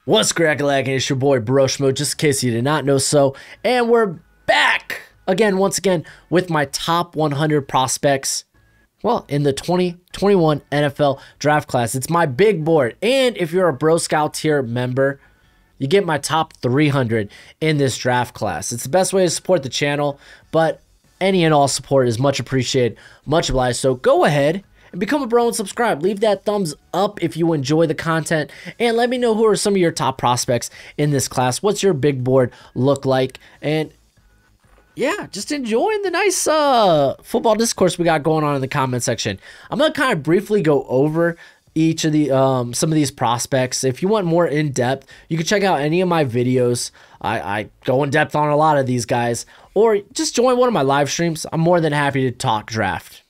What's crackalacking? It's your boy Broshmo, just in case you did not know so. And we're back again, once again, with my top 100 prospects, well, in the 2021 NFL draft class. It's my big board. And if you're a Bro Scout tier member, you get my top 300 in this draft class. It's the best way to support the channel, but any and all support is much appreciated, much obliged. So go ahead and become a bro and subscribe. Leave that thumbs up if you enjoy the content. And let me know who are some of your top prospects in this class. What's your big board look like? And yeah, just enjoying the nice football discourse we got going on in the comment section. I'm going to kind of briefly go over each of the some of these prospects. If you want more in depth, you can check out any of my videos. I go in depth on a lot of these guys, or just join one of my live streams. I'm more than happy to talk draft.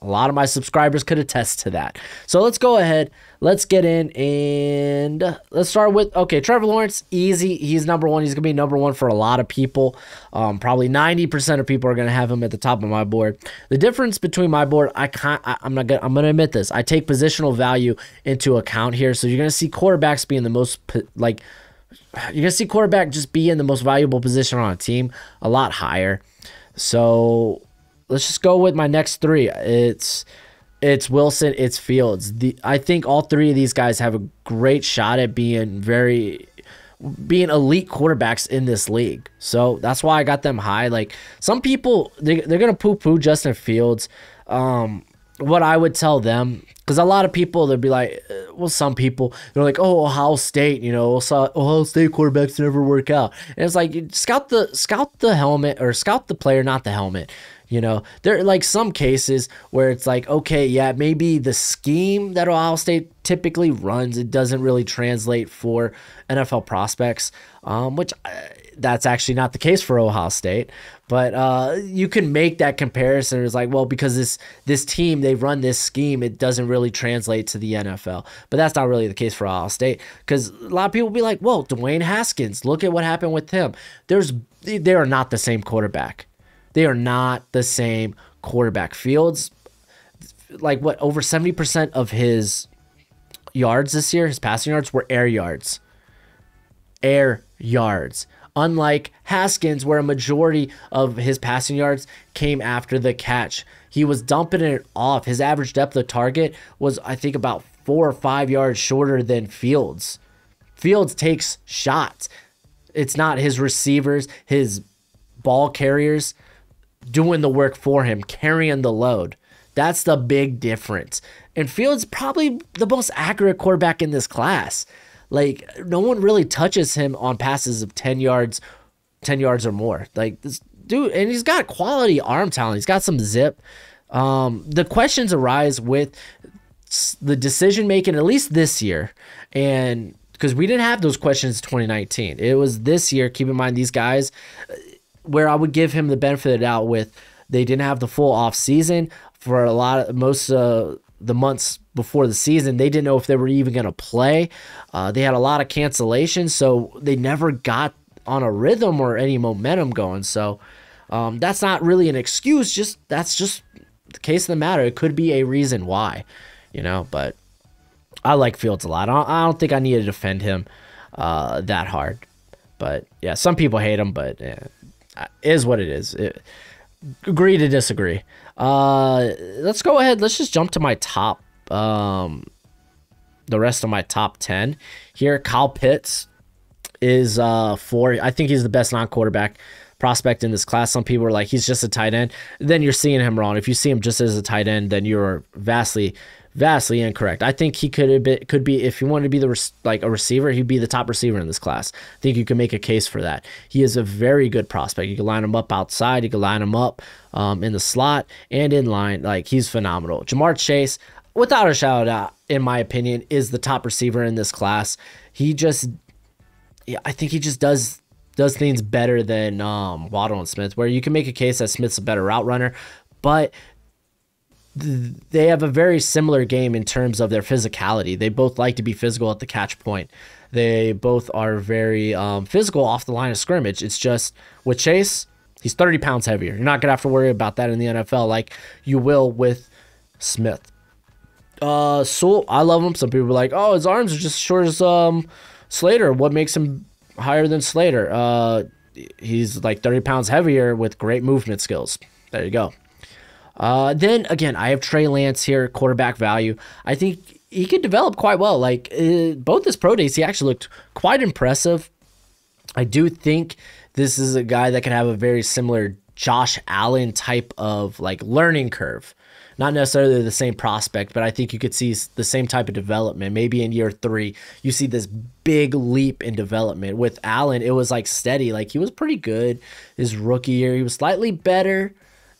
A lot of my subscribers could attest to that. So let's go ahead. Let's get in and let's start with, okay, Trevor Lawrence, easy. He's number one. He's going to be number one for a lot of people. Probably 90% of people are going to have him at the top of my board. The difference between my board, I'm going to admit this. I take positional value into account here. So you're going to see quarterbacks being the most, you're going to see quarterback just be in the most valuable position on a team a lot higher. So let's just go with my next three. It's Wilson, it's Fields. I think all three of these guys have a great shot at being elite quarterbacks in this league. So that's why I got them high. Like, some people, they're gonna poo-poo Justin Fields. What I would tell them, because a lot of people, they'll be like, well, some people, they're like, oh, Ohio State, you know, Ohio State quarterbacks never work out. And it's like, scout the helmet, or scout the player, not the helmet. You know, there are like some cases where it's like, okay, yeah, maybe the scheme that Ohio State typically runs, it doesn't really translate for NFL prospects, which that's actually not the case for Ohio State. But you can make that comparison. It's like, well, because this team, they run this scheme, it doesn't really translate to the NFL. But that's not really the case for Ohio State, because a lot of people will be like, well, Dwayne Haskins, look at what happened with him. They are not the same quarterback. They are not the same quarterback. Fields, like, what, over 70% of his yards this year, his passing yards, were air yards. Air yards. Unlike Haskins, where a majority of his passing yards came after the catch. He was dumping it off. His average depth of target was, I think, about 4 or 5 yards shorter than Fields. Fields takes shots. It's not his receivers, his ball carriers doing the work for him, carrying the load. That's the big difference. And Fields probably the most accurate quarterback in this class. Like, no one really touches him on passes of 10 yards or more. Like, this dude, and he's got quality arm talent. He's got some zip. The questions arise with the decision making, at least this year, and because we didn't have those questions in 2019. It was this year. Keep in mind, these guys, where I would give him the benefit of the doubt with, they didn't have the full off season for most of the months before the season. They didn't know if they were even going to play. They had a lot of cancellations, so they never got on a rhythm or any momentum going. So that's not really an excuse. That's just the case of the matter. It could be a reason why, you know. But I like Fields a lot. I don't think I need to defend him that hard. But yeah, some people hate him, but yeah, is what it is. Agree to disagree. Let's go ahead. Let's just jump to my top, the rest of my top 10 here. Kyle Pitts is 4. I think he's the best non-quarterback prospect in this class. Some people are like, he's just a tight end. Then you're seeing him wrong. If you see him just as a tight end, then you're vastly incorrect. I think he could be, if you wanted to be a receiver, he'd be the top receiver in this class. I think you can make a case for that. He is a very good prospect. You can line him up outside. You can line him up in the slot and in line. Like, he's phenomenal. Jamar Chase, without a shout out, in my opinion, is the top receiver in this class. I think he just does things better than Waddle and Smith, where you can make a case that Smith's a better route runner, but they have a very similar game in terms of their physicality. They both like to be physical at the catch point. They both are very physical off the line of scrimmage. It's just with Chase, he's 30 pounds heavier. You're not going to have to worry about that in the NFL like you will with Smith. Sewell, I love him. Some people are like, oh, his arms are just short as Slater, what makes him higher than Slater? He's like 30 pounds heavier with great movement skills. There you go. Then again, I have Trey Lance here, quarterback value. I think he could develop quite well. Like both his pro days, he actually looked quite impressive. I do think this is a guy that could have a very similar Josh Allen type of like learning curve. Not necessarily the same prospect, but I think you could see the same type of development. Maybe in year 3, you see this big leap in development. With Allen, it was like steady. Like he was pretty good his rookie year. He was slightly better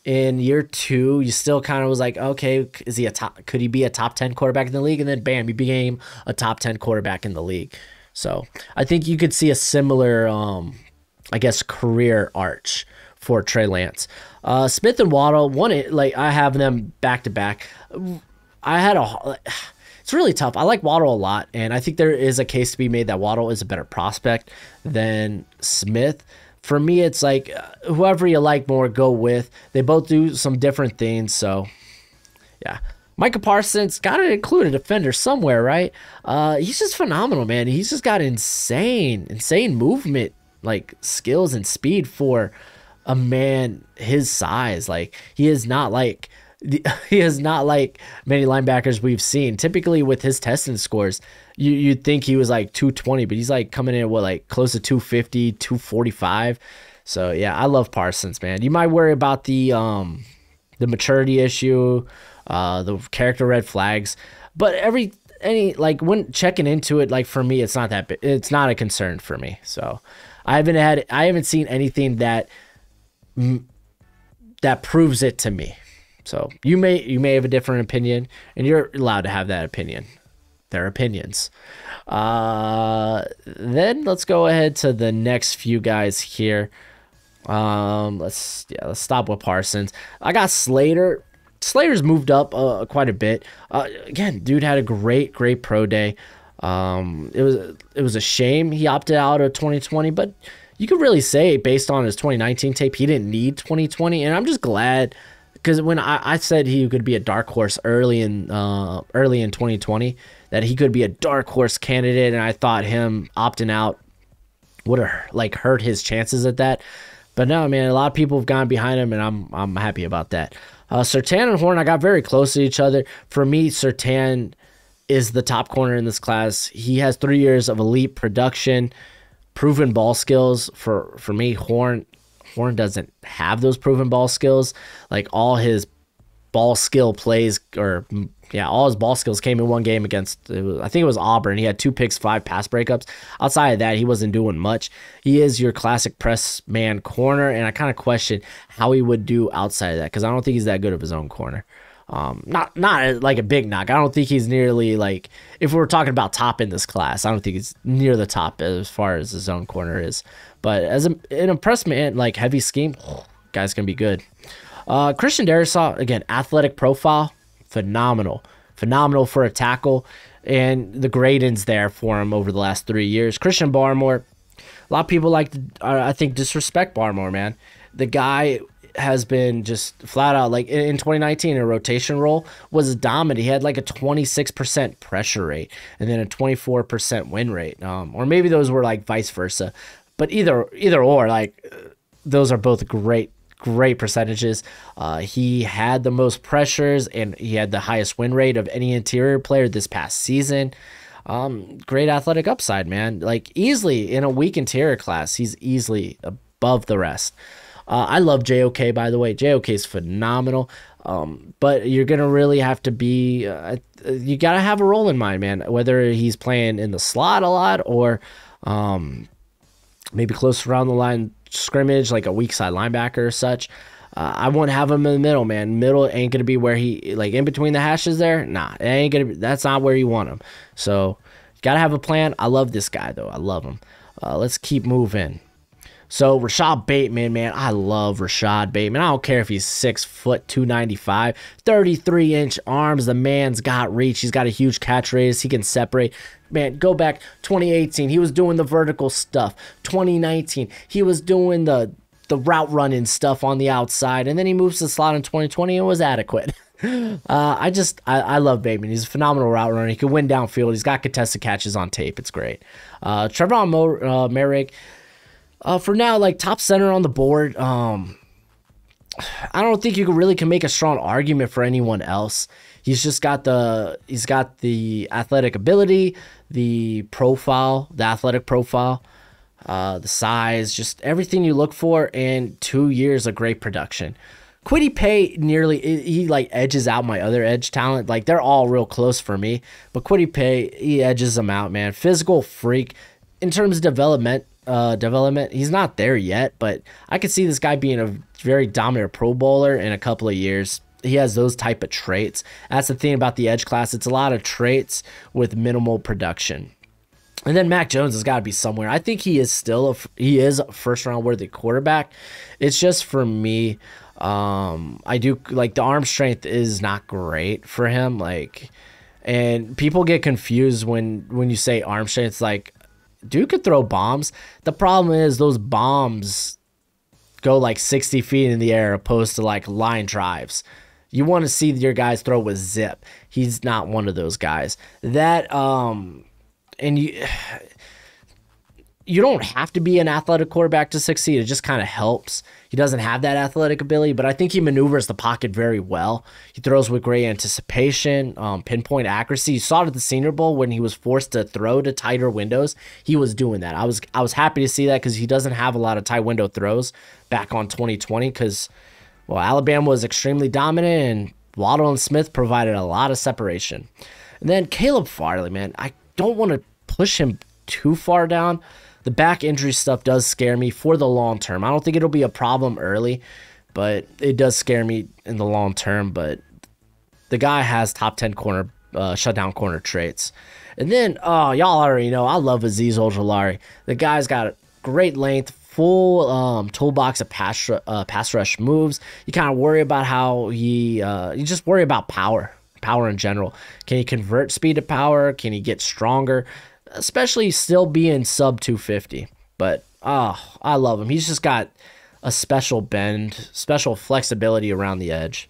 in year 2. You still kind of was like, okay, is he could he be a top 10 quarterback in the league? And then bam, he became a top 10 quarterback in the league. So I think you could see a similar, I guess, career arch for Trey Lance. Smith and Waddle, like I have them back to back. It's really tough. I like Waddle a lot, and I think there is a case to be made that Waddle is a better prospect than Smith. For me, it's like whoever you like more, go with. They both do some different things, so yeah. Micah Parsons, got to include a defender somewhere, right? He's just phenomenal, man. He's just got insane movement, like skills and speed for a man his size. Like he is not like many linebackers we've seen. Typically with his testing scores, you'd think he was like 220, but he's like coming in with like close to 250, 245. So yeah, I love Parsons, man. You might worry about the maturity issue, the character red flags, but when checking into it, like for me, it's not that big. It's not a concern for me. So I haven't seen anything that proves it to me. So you may have a different opinion, and you're allowed to have that opinion. They're opinions. Then let's go ahead to the next few guys here. Let's stop with Parsons. I got Slater. Slater's moved up quite a bit. Again, dude had a great pro day. It was a shame he opted out of 2020, but you could really say based on his 2019 tape, he didn't need 2020, and I'm just glad because when I said he could be a dark horse early in 2020, that he could be a dark horse candidate, and I thought him opting out would have like hurt his chances at that. But no, man, a lot of people have gone behind him, and I'm happy about that. Surtain and Horn, I got very close to each other. For me, Surtain is the top corner in this class. He has 3 years of elite production, proven ball skills. For me, Horn doesn't have those proven ball skills. Like all his ball skill plays, all his ball skills came in one game against, I think it was Auburn. He had 2 picks, 5 pass breakups. Outside of that, he wasn't doing much. He is your classic press man corner, and I kind of question how he would do outside of that because I don't think he's that good of his own corner. Not like a big knock. I don't think he's nearly like, if we're talking about top in this class, I don't think he's near the top as far as his own corner is. But as an impressed man, like heavy scheme, guy's gonna be good. Christian Daryson, again, athletic profile, phenomenal for a tackle, and the grading's there for him over the last 3 years. Christian Barrimore, a lot of people I think disrespect Barrimore, man. The guy has been just flat out, like in 2019, a rotation role was dominant. He had like a 26% pressure rate and then a 24% win rate, or maybe those were like vice versa. But either or, like those are both great percentages. He had the most pressures and he had the highest win rate of any interior player this past season. Great athletic upside, man. Like easily in a weak interior class, he's easily above the rest. I love JOK, by the way. JOK is phenomenal. But you're going to really have to be, you got to have a role in mind, man, whether he's playing in the slot a lot or maybe close around the line scrimmage, like a weak side linebacker or such. I won't have him in the middle, man. Middle ain't going to be where he, like in between the hashes there. Nah, it ain't going to be, that's not where you want him. So you got to have a plan. I love this guy, though. I love him. Let's keep moving. So Rashad Bateman, man, I love Rashad Bateman. I don't care if he's 6 foot 295, 33-inch arms. The man's got reach. He's got a huge catch radius. He can separate. Man, go back 2018. He was doing the vertical stuff. 2019, he was doing the route running stuff on the outside, and then he moves to the slot in 2020 and was adequate. I love Bateman. He's a phenomenal route runner. He can win downfield. He's got contested catches on tape. It's great. Trevor Merrick, for now, like top center on the board. I don't think you really can make a strong argument for anyone else. He's got the athletic ability, the athletic profile, the size, just everything you look for, and 2 years of great production. Kwity Paye he like edges out my other edge talent. Like they're all real close for me, but Kwity Paye, he edges them out, man. Physical freak. In terms of development, he's not there yet, but I could see this guy being a very dominant Pro Bowler in a couple of years. He has those type of traits. That's the thing about the edge class. It's a lot of traits with minimal production. And then Mac Jones has got to be somewhere. I think he is still a first round worthy quarterback. It's just for me, I do like the arm strength is not great for him. Like, and people get confused when you say arm strength. It's like, dude could throw bombs. The problem is those bombs go like 60 feet in the air opposed to like line drives. You want to see your guys throw with zip. He's not one of those guys. And you don't have to be an athletic quarterback to succeed. It just kind of helps. He doesn't have that athletic ability, but I think he maneuvers the pocket very well. He throws with great anticipation, pinpoint accuracy. You saw it at the Senior Bowl when he was forced to throw to tighter windows. He was doing that. I was happy to see that because he doesn't have a lot of tight window throws back on 2020 because, well, Alabama was extremely dominant and Waddle and Smith provided a lot of separation. And then Caleb Farley, man, I don't want to push him too far down. The back injury stuff does scare me for the long term. I don't think it'll be a problem early, but it does scare me in the long term. But the guy has top 10 corner, shutdown corner traits. And then, y'all already know, I love Azeez Ojulari. The guy's got great length, full toolbox of pass rush moves. You kind of worry about how you just worry about power in general. Can he convert speed to power? Can he get stronger? Especially still being sub 250. But I love him. He's just got a special bend, special flexibility around the edge.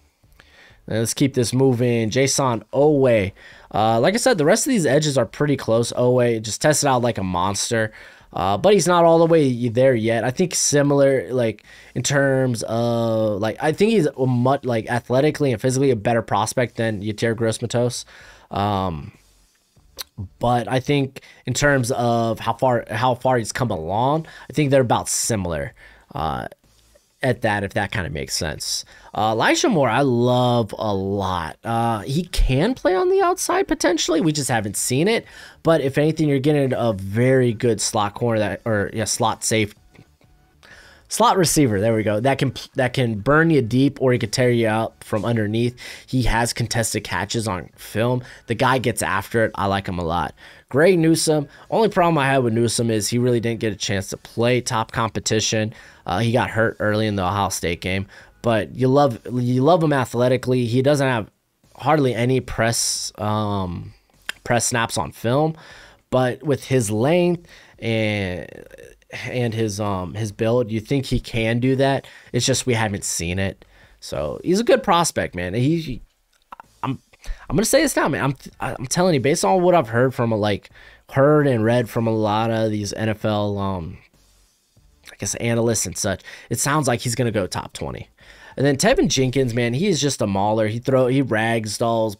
And let's keep this moving. Jason Owe. Like I said, the rest of these edges are pretty close. Owe just tested out like a monster. But he's not all the way there yet. I think similar, like in terms of like, I think he's much like athletically and physically a better prospect than Yetur Gross-Matos. But I think in terms of how far he's come along, I think they're about similar at that, if that kind of makes sense. Elijah Moore, I love a lot. He can play on the outside potentially. We just haven't seen it. But if anything, you're getting a very good slot corner slot receiver. There we go. That can burn you deep, or he could tear you out from underneath. He has contested catches on film. The guy gets after it. I like him a lot. Greg Newsome. Only problem I had with Newsome is he really didn't get a chance to play top competition. He got hurt early in the Ohio State game. But you love him athletically. He doesn't have hardly any press snaps on film, but with his length and his build, you think he can do that. It's just we haven't seen it. So he's a good prospect, man. I'm gonna say this now, man. I'm telling you, based on what I've heard and read from a lot of these NFL I guess analysts and such, it sounds like he's gonna go top 20. And then Tevin Jenkins, man, he is just a mauler. He ragdolls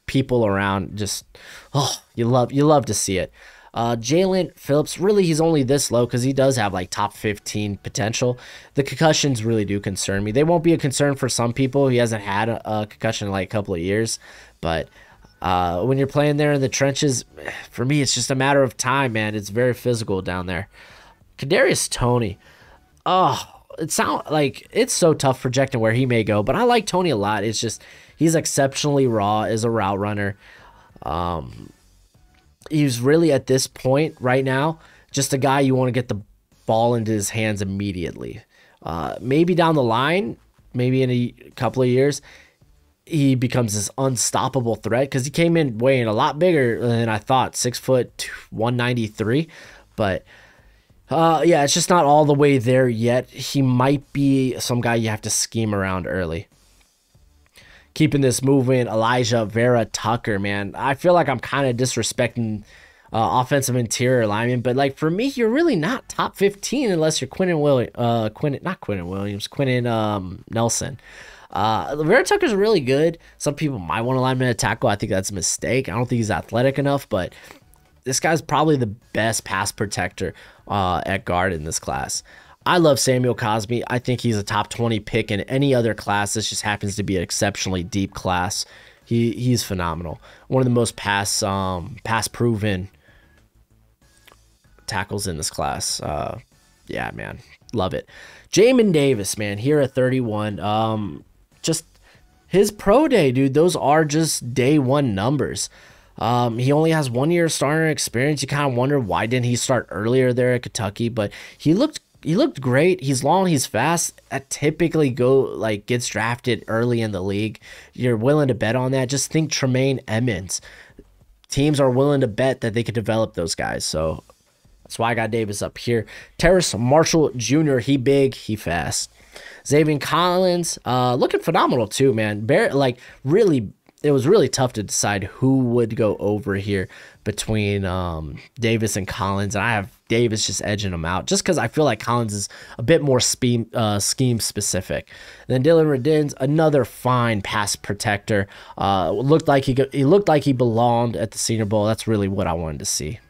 people around. Just you love to see it. Jalen Phillips, really, he's only this low because he does have like top 15 potential. The concussions really do concern me. They won't be a concern for some people. He hasn't had a concussion in like a couple of years. But when you're playing there in the trenches, for me, it's just a matter of time, man. It's very physical down there. Kadarius Toney. It sounds like it's so tough projecting where he may go, but I like Toney a lot. It's just he's exceptionally raw as a route runner. He's really at this point right now just a guy you want to get the ball into his hands immediately. Maybe down the line, maybe in a couple of years, he becomes this unstoppable threat because he came in weighing a lot bigger than I thought, 6 foot 193, but. Yeah, it's just not all the way there yet. He might be some guy you have to scheme around early. Keeping this moving, Elijah Vera Tucker, man. I feel like I'm kind of disrespecting offensive interior lineman, but like for me, you're really not top 15 unless you're Quentin Nelson. Vera Tucker's really good. Some people might want to line him at tackle. I think that's a mistake. I don't think he's athletic enough, but this guy's probably the best pass protector at guard in this class. I love Samuel Cosmi. I think he's a top 20 pick in any other class. This just happens to be an exceptionally deep class. He's phenomenal. One of the most pass proven tackles in this class. Yeah, man, love it. Jamin Davis, man, here at 31. Just his pro day, dude. Those are just day one numbers. He only has 1 year starter experience. You kind of wonder why didn't he start earlier there at Kentucky, but he looked great. He's long, he's fast. That typically gets drafted early in the league. You're willing to bet on that. Just think Tremaine Edmonds. Teams are willing to bet that they could develop those guys. So that's why I got Davis up here. Terrace Marshall Jr., he big, he fast. Xavier Collins, looking phenomenal too, man. It was really tough to decide who would go over here between Davis and Collins. And I have Davis just edging him out just because I feel like Collins is a bit more scheme specific. And then Dylan Redins, another fine pass protector. Looked like he belonged at the Senior Bowl. That's really what I wanted to see.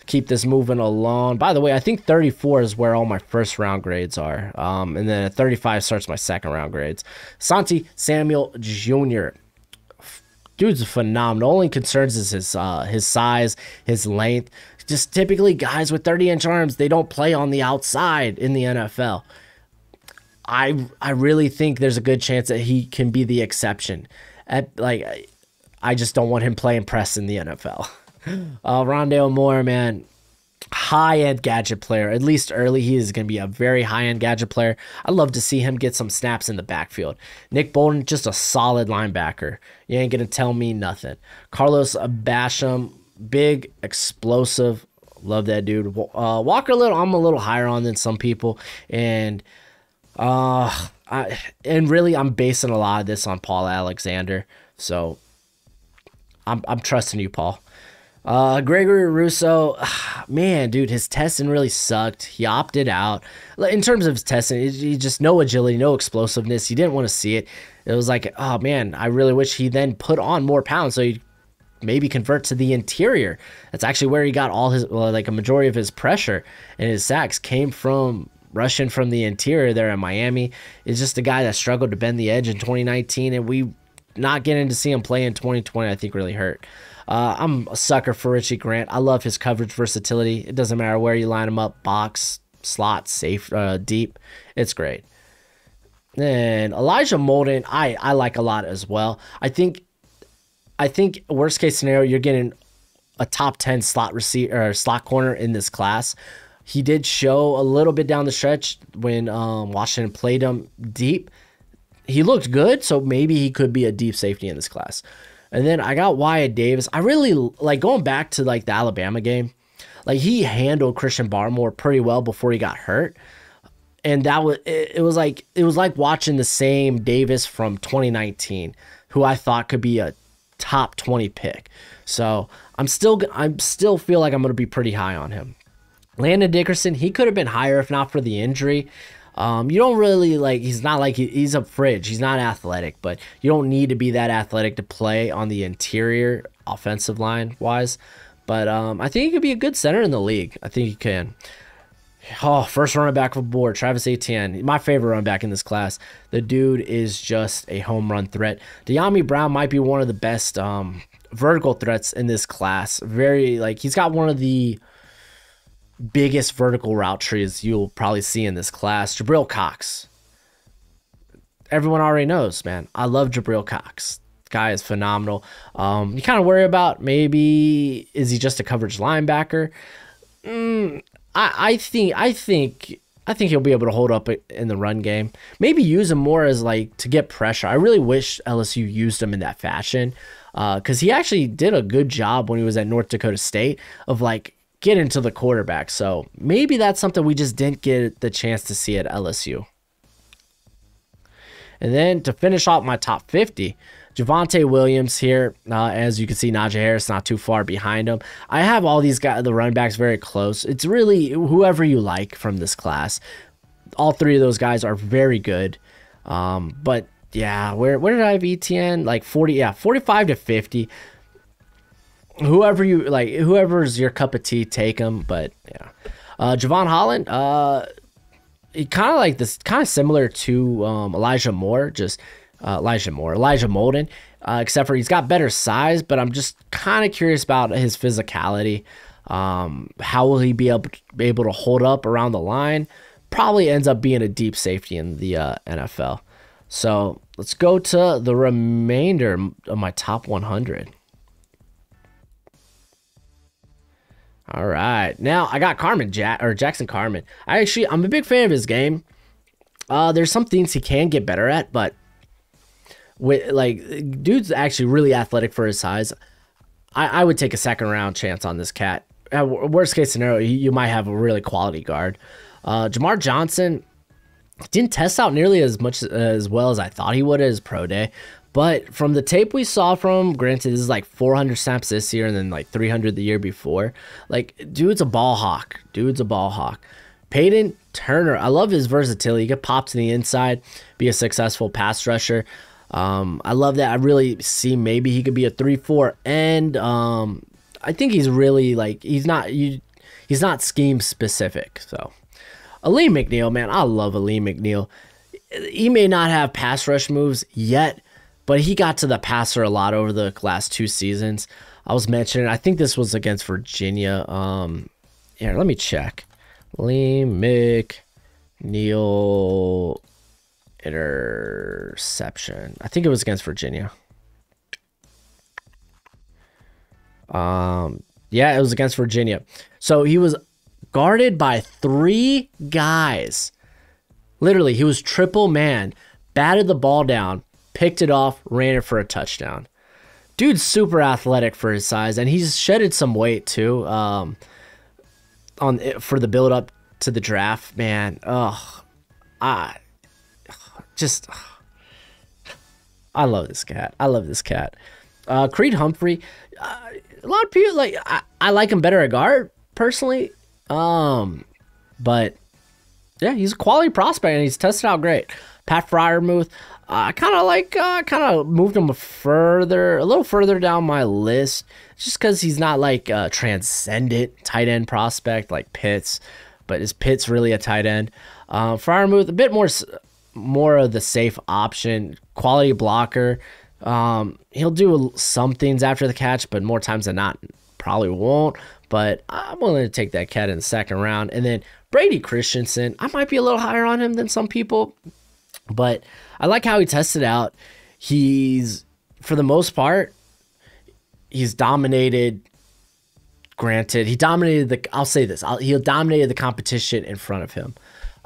Keep this moving along. By the way, I think 34 is where all my first round grades are. And then at 35 starts my second round grades. Santi Samuel Jr. Dude's phenomenal. Only concerns is his size, his length. Just typically guys with 30-inch arms, they don't play on the outside in the NFL. I really think there's a good chance that he can be the exception. I just don't want him playing press in the NFL. Rondale Moore, man, high-end gadget player. At least early, he is going to be a very high-end gadget player. I'd love to see him get some snaps in the backfield. Nick Bolton, just a solid linebacker. You ain't going to tell me nothing. Carlos Basham, big, explosive. Love that dude. Walker Little, I'm a little higher on than some people. And really, I'm basing a lot of this on Paul Alexander. So I'm trusting you, Paul. Gregory Russo, man, dude, his testing really sucked. He opted out. In terms of his testing, he just no agility, no explosiveness. He didn't want to see it. It was like, oh, man, I really wish he then put on more pounds so he'd maybe convert to the interior. That's actually where he got all his, a majority of his pressure and his sacks came from rushing from the interior there in Miami. It's just a guy that struggled to bend the edge in 2019, and we not getting to see him play in 2020, I think, really hurt. I'm a sucker for Richie Grant. I love his coverage versatility. It doesn't matter where you line him up, box, slot, safe, deep. It's great. Then Elijah Molden, I like a lot as well. I think worst case scenario, you're getting a top 10 slot receiver or slot corner in this class. He did show a little bit down the stretch when Washington played him deep. He looked good, so maybe he could be a deep safety in this class. And then I got Wyatt Davis. I really like going back to the Alabama game. He handled Christian Barrimore pretty well before he got hurt. And it was like watching the same Davis from 2019, who I thought could be a top 20 pick. So I'm still feel like I'm going to be pretty high on him. Landon Dickerson, he could have been higher if not for the injury. You don't really he's not he's a fridge. He's not athletic, but you don't need to be that athletic to play on the interior offensive line wise. But I think he could be a good center in the league. I think he can. Oh, first running back off the board, Travis Etienne, my favorite running back in this class. The dude is just a home run threat. De'Ami Brown might be one of the best vertical threats in this class. He's got one of the biggest vertical route trees you'll probably see in this class. Jabril Cox. Everyone already knows, man. I love Jabril Cox. Guy is phenomenal. You kind of worry about maybe is he just a coverage linebacker? I think he'll be able to hold up in the run game. Maybe use him more as to get pressure. I really wish LSU used him in that fashion because he actually did a good job when he was at North Dakota State of get into the quarterback. So maybe that's something we just didn't get the chance to see at LSU. And then to finish off my top 50, Devontae Williams here. As you can see, Najee Harris not too far behind him. I have all these guys, the running backs, very close. It's really whoever you like from this class. All three of those guys are very good. But yeah, where did I have ETN? Like 40, yeah, 45 to 50. Whoever you like, whoever's your cup of tea, take them. But yeah, Javon Holland, he kind of like this, kind of similar to Elijah Molden, except for he's got better size. But I'm just kind of curious about his physicality. How will he be able to hold up around the line? Probably ends up being a deep safety in the NFL. So let's go to the remainder of my top 100. All right, now I got Jackson Carmen. I'm a big fan of his game. There's some things he can get better at, but dude's actually really athletic for his size. I would take a second round chance on this cat. Worst case scenario, you might have a really quality guard. Jamar Johnson didn't test out nearly as well as I thought he would at his pro day. But from the tape we saw from him, granted, this is like 400 snaps this year and then like 300 the year before. Like, dude's a ball hawk. Peyton Turner, I love his versatility. He can pop to the inside, be a successful pass rusher. I love that. I really see maybe he could be a 3-4 end. I think he's really like, he's not scheme specific. So Aleem McNeil, man, I love Aleem McNeil. He may not have pass rush moves yet, but he got to the passer a lot over the last 2 seasons. I was mentioning, I think this was against Virginia. Here, let me check. Aleem McNeil interception. I think it was against Virginia. Yeah, it was against Virginia. So he was guarded by 3 guys. Literally, he was triple man, batted the ball down, picked it off, ran it for a touchdown. Dude's super athletic for his size, and he's shedded some weight too. For the build up to the draft, man. I love this cat. Creed Humphrey. A lot of people I like him better at guard personally. But yeah, he's a quality prospect and he's tested out great. Pat Freiermuth, I kind of moved him a little further down my list, just because he's not like a transcendent tight end prospect like Pitts, but is Pitts really a tight end? Freiermuth, a bit more of the safe option, quality blocker. He'll do some things after the catch, but more times than not, probably won't. But I'm willing to take that cat in the second round. And then Brady Christensen, I might be a little higher on him than some people, but I like how he tested out. He's, for the most part, he's dominated. Granted, he dominated I'll say this, he dominated the competition in front of him.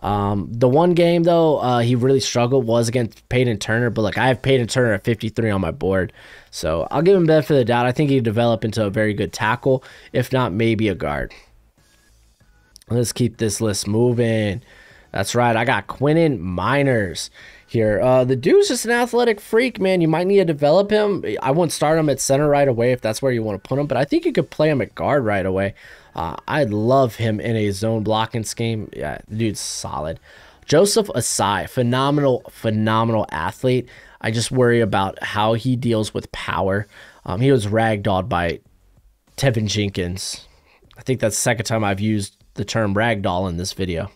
The one game, though, he really struggled was against Peyton Turner. But look, I have Peyton Turner at 53 on my board. So I'll give him benefit of the doubt. I think he'd develop into a very good tackle, if not maybe a guard. Let's keep this list moving. That's right, I got Quinnen Miners here. The dude's just an athletic freak, man. You might need to develop him. I wouldn't start him at center right away if that's where you want to put him, but I think you could play him at guard right away. I'd love him in a zone blocking scheme. Yeah, the dude's solid. Joseph Asai, phenomenal athlete. I just worry about how he deals with power. He was ragdolled by Tevin Jenkins. I think that's the second time I've used the term ragdoll in this video.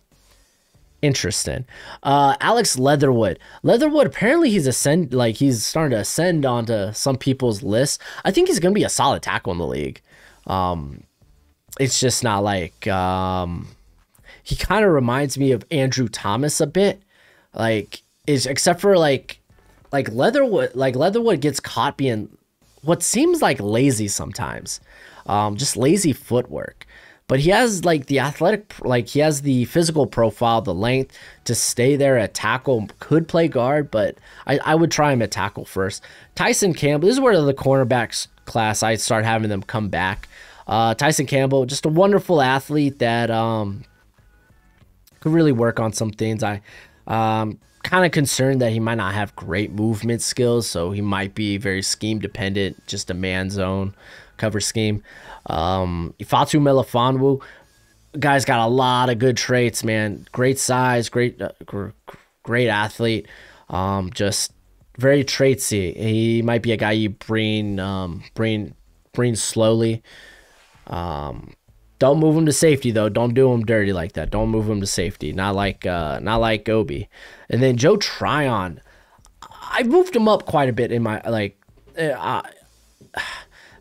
Interesting. Alex Leatherwood. Apparently he's starting to ascend onto some people's lists. I think he's going to be a solid tackle in the league. It's just not like he kind of reminds me of Andrew Thomas a bit. Except for Leatherwood gets caught being what seems like lazy sometimes. Just lazy footwork. But he has he has the physical profile, the length to stay there at tackle, could play guard, but I would try him at tackle first. Tyson Campbell, this is where the cornerbacks class, I start having them come back. Tyson Campbell, just a wonderful athlete that could really work on some things. kind of concerned that he might not have great movement skills, so he might be very scheme dependent, just a man zone cover scheme. Ifeatu Melifonwu, guy's got a lot of good traits, man. Great size, great athlete. Just very traitsy. He might be a guy you bring slowly. Don't move him to safety though. Don't do him dirty like that. Don't move him to safety. Not like Obi. And then Joe Tryon, I moved him up quite a bit in my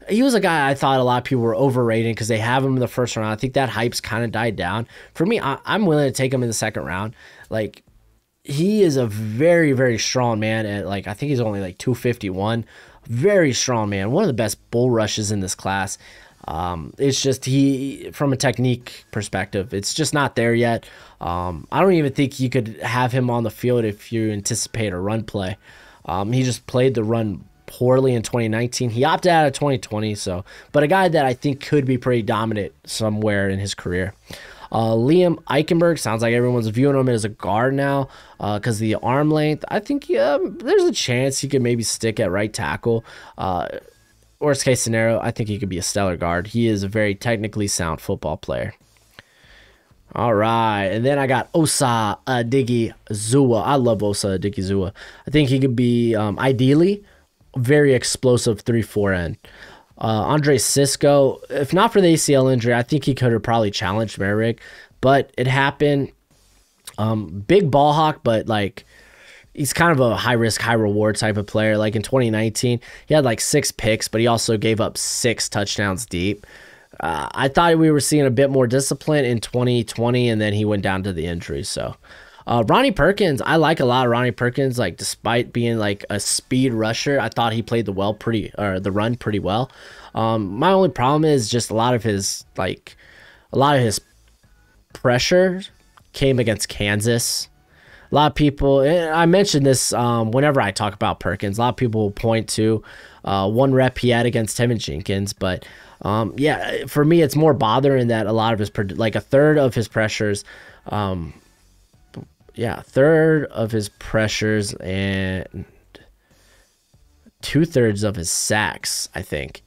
he was a guy I thought a lot of people were overrating because they have him in the first round. I think that hype's kind of died down. For me, I'm willing to take him in the second round. Like, he is a very, very strong man at, like, I think he's only like 251. Very strong man. One of the best bull rushes in this class. It's just from a technique perspective, it's just not there yet. I don't even think you could have him on the field if you anticipate a run play. He just played the run poorly in 2019. He opted out of 2020, but a guy that I think could be pretty dominant somewhere in his career. Liam Eichenberg, sounds like everyone's viewing him as a guard now because of the arm length. I think there's a chance he could maybe stick at right tackle. Worst case scenario, I think he could be a stellar guard. He is a very technically sound football player. All right, and then I got Osa Adigizua. I love Osa Adigizua. I think he could be, ideally, very explosive 3-4 end. Andre Sisco, if not for the ACL injury, I think he could have probably challenged Merrick, but it happened. Big ball hawk, but like he's kind of a high risk, high reward type of player. Like in 2019, he had like 6 picks, but he also gave up 6 touchdowns deep. I thought we were seeing a bit more discipline in 2020, and then he went down to the injury. So Ronnie Perkins, I like a lot of Ronnie Perkins. Like, despite being like a speed rusher, I thought he played the run pretty well. My only problem is just a lot of his pressure came against Kansas. A lot of people, I mentioned this whenever I talk about Perkins, a lot of people will point to one rep he had against Tevin Jenkins, but yeah, for me, it's more bothering that a lot of his, like a third of his pressures, and 2/3 of his sacks, I think,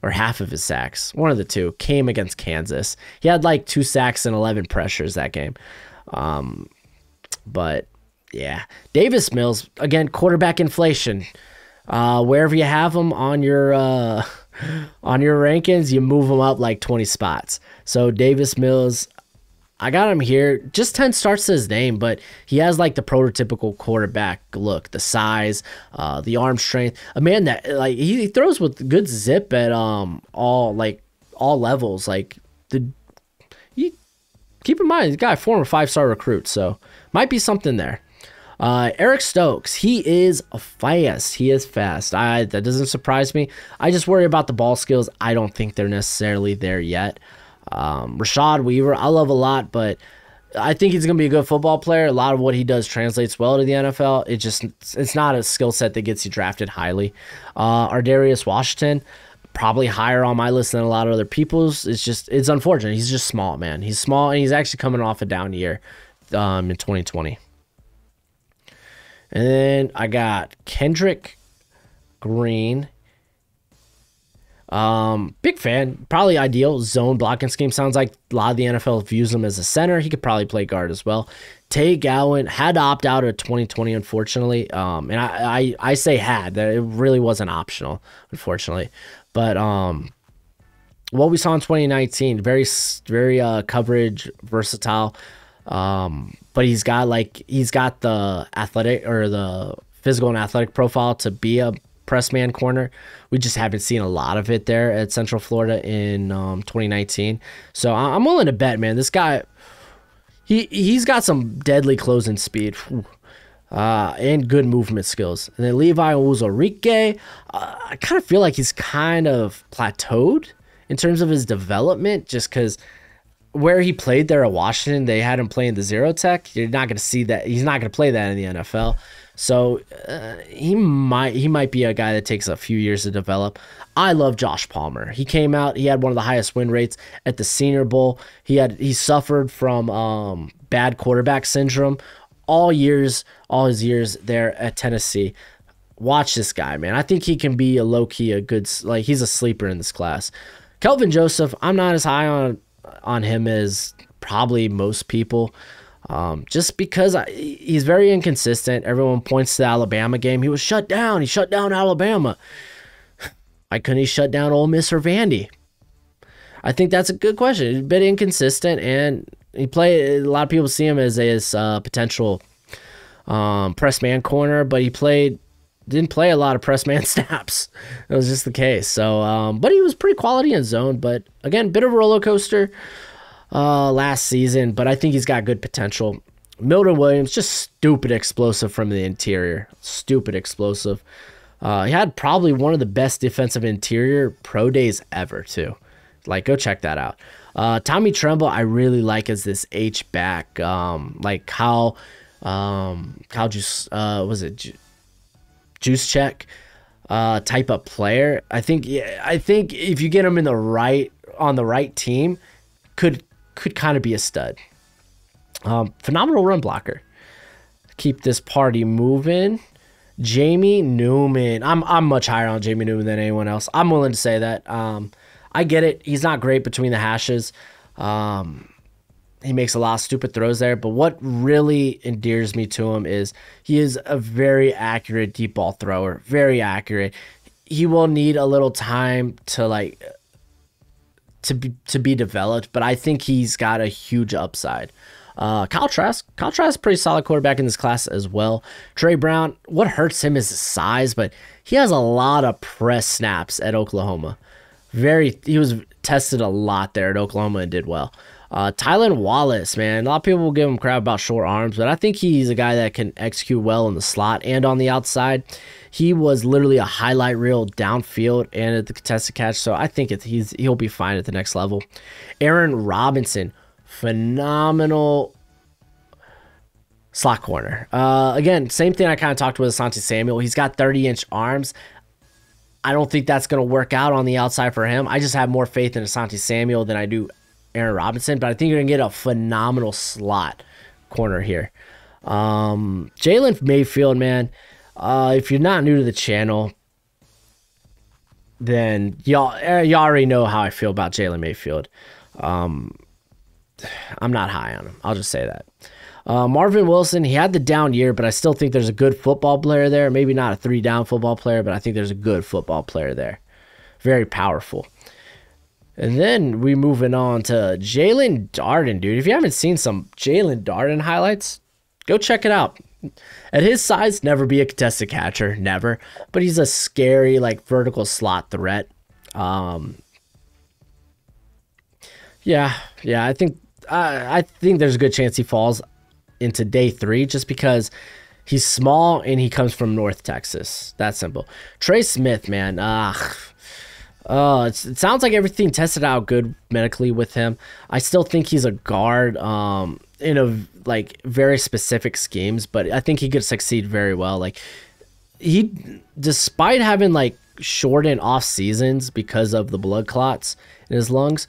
or half of his sacks, one of the two, came against Kansas. He had like 2 sacks and 11 pressures that game. But yeah, Davis Mills, again, quarterback inflation. Wherever you have him on your rankings, you move him up like 20 spots. So Davis Mills, I got him here. Just 10 starts to his name, but he has like the prototypical quarterback look, the size, the arm strength. A man that like he throws with good zip at all levels. Like keep in mind, the guy, former 5-star recruit, so might be something there. Eric Stokes, he is fast. He is fast. That doesn't surprise me. I just worry about the ball skills. I don't think they're necessarily there yet. Rashad Weaver, I love a lot, but I think he's going to be a good football player. A lot of what he does translates well to the NFL. It's not a skill set that gets you drafted highly. Ardarius Washington, probably higher on my list than a lot of other people's. It's unfortunate. He's just small, man. He's small, and he's actually coming off a down year in 2020. And then I got Kendrick Green. Big fan. Probably ideal zone blocking scheme. Sounds like a lot of the NFL views him as a center. He could probably play guard as well. Tay Gowan had to opt out of 2020, unfortunately. And I say had. That it really wasn't optional, unfortunately. But what we saw in 2019, very coverage versatile. But he's got the athletic or the physical and athletic profile to be a press man corner. We just haven't seen a lot of it there at Central Florida in 2019. So I'm willing to bet, man, this guy, he's got some deadly closing speed and good movement skills. And then Levi Uzorike, I kind of feel like he's kind of plateaued in terms of his development, just because where he played there at Washington, they had him playing the zero tech. You're not going to see that. He's not going to play that in the NFL. So he might be a guy that takes a few years to develop. I love Josh Palmer. He came out. He had one of the highest win rates at the Senior Bowl. He suffered from bad quarterback syndrome all his years there at Tennessee. Watch this guy, man. I think he can be a low-key, he's a sleeper in this class. Kelvin Joseph, I'm not as high on him as probably most people, just because he's very inconsistent. Everyone points to the Alabama game. He was shut down. He shut down Alabama. Why couldn't he shut down Ole Miss or Vandy? I think that's a good question. He's a bit inconsistent, and a lot of people see him as a potential press man corner, but didn't play a lot of press man snaps. That was just the case. So, but he was pretty quality in zone. But again, bit of a roller coaster last season, but I think he's got good potential. Milton Williams, just stupid explosive from the interior. Stupid explosive. He had probably one of the best defensive interior pro days ever, too. Like, go check that out. Tommy Tremble, I really like as this H back. Like how Juice check type of player. I think if you get him on the right team, could kind of be a stud. Phenomenal run blocker. Keep this party moving. Jamie Newman. I'm much higher on Jamie Newman than anyone else. I'm willing to say that. I get it. He's not great between the hashes. He makes a lot of stupid throws there, but what really endears me to him is he is a very accurate deep ball thrower. Very accurate. He will need a little time to be developed, but I think he's got a huge upside. Kyle Trask is a pretty solid quarterback in this class as well. Trey Brown, what hurts him is his size, but he has a lot of press snaps at Oklahoma. He was tested a lot there at Oklahoma and did well. Tylan Wallace, man, a lot of people will give him crap about short arms, but I think he's a guy that can execute well in the slot and on the outside. He was literally a highlight reel downfield and at the contested catch, so I think he'll be fine at the next level. Aaron Robinson, phenomenal slot corner. Again, same thing I kind of talked with Santi Samuel. He's got 30-inch arms. I don't think that's going to work out on the outside for him. I just have more faith in Santi Samuel than I do Aaron Robinson, but I think you're going to get a phenomenal slot corner here. Jalen Mayfield, man, if you're not new to the channel, then y'all already know how I feel about Jalen Mayfield. I'm not high on him. I'll just say that. Marvin Wilson, he had the down year, but I still think there's a good football player there. Maybe not a 3-down football player, but I think there's a good football player there. Very powerful. And then we moving on to Jalen Darden, dude. If you haven't seen some Jalen Darden highlights, go check it out. At his size, never be a contested catcher, never. But he's a scary, vertical slot threat. Yeah, I think there's a good chance he falls into day 3 just because he's small and he comes from North Texas. That's simple. Trey Smith, man. It sounds like everything tested out good medically with him. I still think he's a guard in a very specific schemes, but I think he could succeed very well. Despite having shortened off seasons because of the blood clots in his lungs,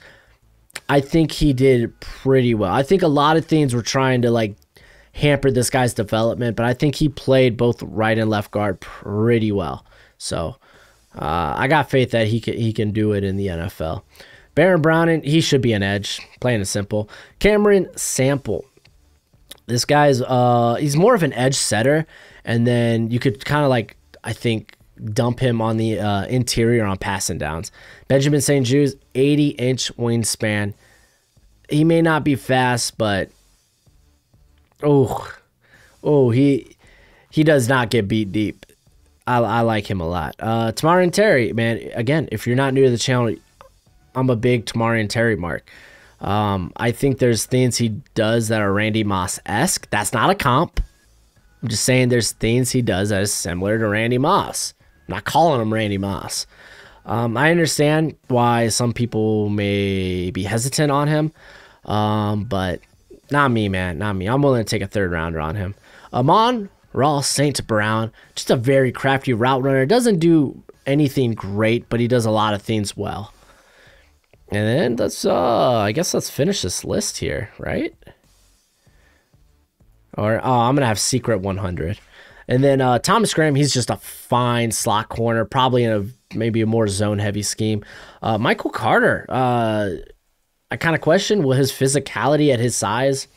I think he did pretty well. I think a lot of things were trying to hamper this guy's development, but I think he played both right and left guard pretty well. So I got faith that he can do it in the NFL. Baron Browning, he should be an edge, plain and simple. Cameron Sample, this guy's he's more of an edge setter, and then you could kind of I think dump him on the interior on passing downs. Benjamin St. Jude's 80-inch wingspan. He may not be fast, but he does not get beat deep. I like him a lot. Tamarian Terry, man, again, if you're not new to the channel, I'm a big Tamarian Terry mark. I think there's things he does that are Randy Moss-esque. That's not a comp. I'm just saying there's things he does that is similar to Randy Moss. I'm not calling him Randy Moss. I understand why some people may be hesitant on him, but not me, man. Not me. I'm willing to take a 3rd rounder on him. Amon-Ra St. Brown, just a very crafty route runner. Doesn't do anything great, but he does a lot of things well. And then I guess let's finish this list here, right? Or I'm gonna have secret 100. And then Thomas Graham, he's just a fine slot corner, probably in maybe a more zone heavy scheme. Michael Carter, I kind of question, will his physicality at his size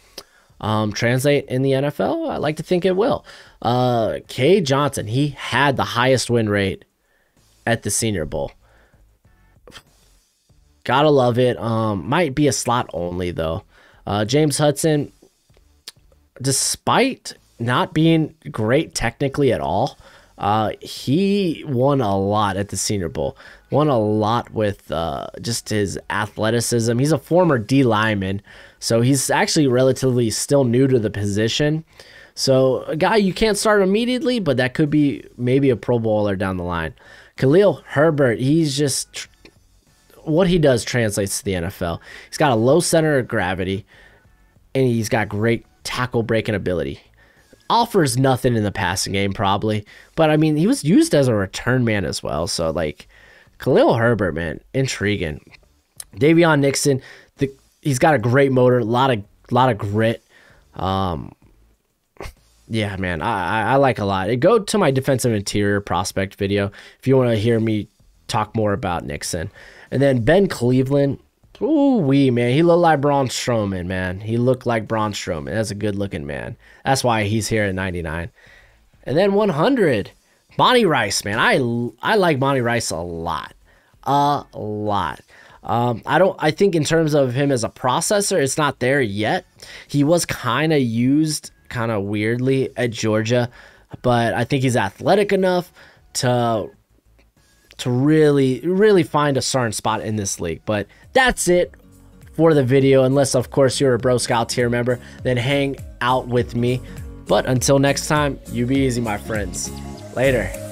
translate in the NFL? I like to think it will. K. Johnson, he had the highest win rate at the Senior Bowl. Gotta love it. Might be a slot only though. James Hudson, despite not being great technically at all, he won a lot at the Senior Bowl. Won a lot with just his athleticism. He's a former D lineman, so he's actually relatively still new to the position. So a guy you can't start immediately, but that could be maybe a Pro Bowler down the line. Khalil Herbert, he's just, what he does translates to the NFL. He's got a low center of gravity, and he's got great tackle breaking ability. Offers nothing in the passing game probably, but I mean, he was used as a return man as well. So like Khalil Herbert, man, intriguing. Davion Nixon, he's got a great motor, a lot of grit. Yeah, man, I like a lot. Go to my defensive interior prospect video if you want to hear me talk more about Nixon. And then Ben Cleveland, ooh-wee, man. He looked like Braun Strowman, man. He looked like Braun Strowman. That's a good-looking man. That's why he's here at 99. And then 100, Bonnie Rice, man. I like Bonnie Rice a lot. A lot. I think in terms of him as a processor, it's not there yet. He was kind of used kind of weirdly at Georgia, but I think he's athletic enough to really find a certain spot in this league. But that's it for the video, unless of course you're a Bro Scout tier member, then hang out with me. But until next time, you be easy, my friends. Later.